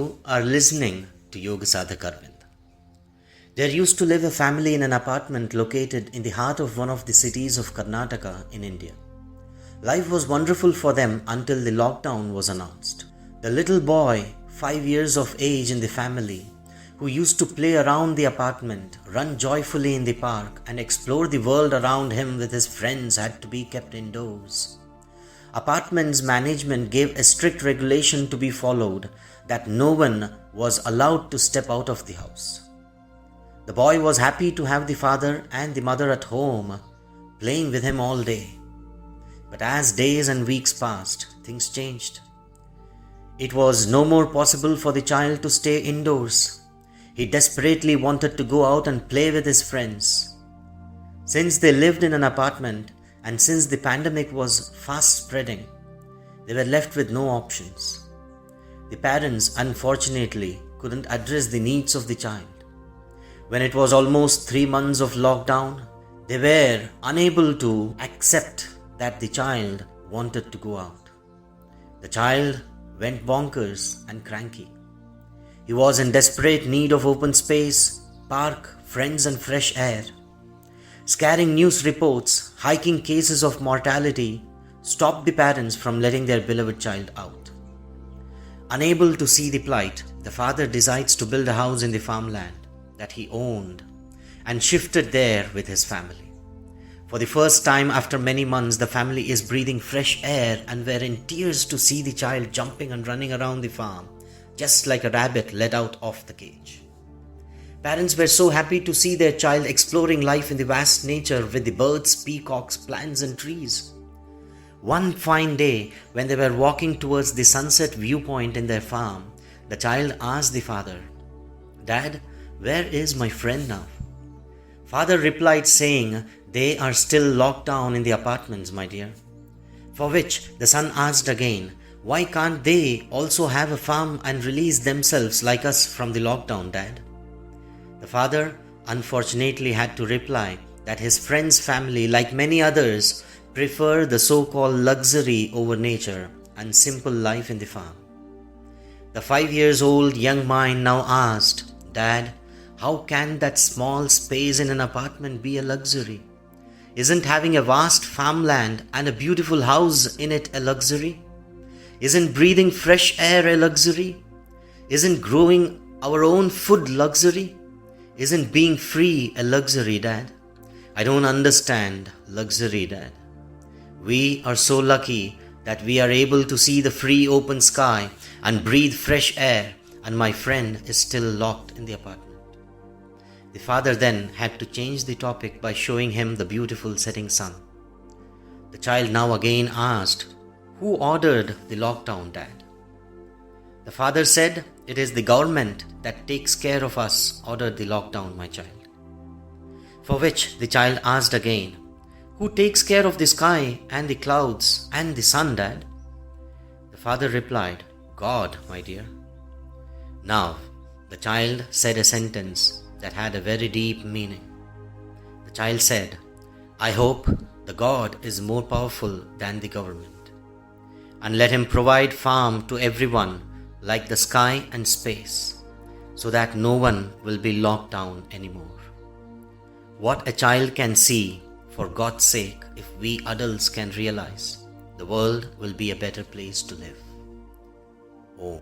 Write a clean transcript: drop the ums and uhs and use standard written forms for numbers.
You are listening to Yoga Sadhak Arvind. There used to live a family in an apartment located in the heart of one of the cities of Karnataka in India. Life was wonderful for them until the lockdown was announced. The little boy, 5 years of age in the family, who used to play around the apartment, run joyfully in the park, and explore the world around him with his friends, had to be kept indoors. Apartment's management gave a strict regulation to be followed that no one was allowed to step out of the house. The boy was happy to have the father and the mother at home, playing with him all day. But as days and weeks passed, things changed. It was no more possible for the child to stay indoors. He desperately wanted to go out and play with his friends. Since they lived in an apartment and since the pandemic was fast spreading, they were left with no options. The parents, unfortunately, couldn't address the needs of the child. When it was almost 3 months of lockdown, they were unable to accept that the child wanted to go out. The child went bonkers and cranky. He was in desperate need of open space, park, friends and fresh air. Scaring news reports, hiking cases of mortality stopped the parents from letting their beloved child out. Unable to see the plight, the father decides to build a house in the farmland that he owned and shifted there with his family. For the first time after many months, the family is breathing fresh air and were in tears to see the child jumping and running around the farm, just like a rabbit let out of the cage. Parents were so happy to see their child exploring life in the vast nature with the birds, peacocks, plants and trees. One fine day, when they were walking towards the sunset viewpoint in their farm, the child asked the father, "Dad, where is my friend now?" Father replied saying, "They are still locked down in the apartments, my dear." For which the son asked again, "Why can't they also have a farm and release themselves like us from the lockdown, Dad?" The father unfortunately had to reply that his friend's family, like many others, prefer the so-called luxury over nature and simple life in the farm. The 5-year-old young mind now asked, "Dad, how can that small space in an apartment be a luxury? Isn't having a vast farmland and a beautiful house in it a luxury? Isn't breathing fresh air a luxury? Isn't growing our own food luxury? Isn't being free a luxury, Dad? I don't understand luxury, Dad. We are so lucky that we are able to see the free open sky and breathe fresh air, and my friend is still locked in the apartment." The father then had to change the topic by showing him the beautiful setting sun. The child now again asked, "Who ordered the lockdown, Dad?" The father said, "It is the government that takes care of us ordered the lockdown, my child." For which the child asked again, "Who takes care of the sky and the clouds and the sun, Dad?" The father replied, "God, my dear." Now, the child said a sentence that had a very deep meaning. The child said, "I hope the God is more powerful than the government, and let him provide farm to everyone like the sky and space, so that no one will be locked down anymore." What a child can see, for God's sake, if we adults can realize, the world will be a better place to live. Om.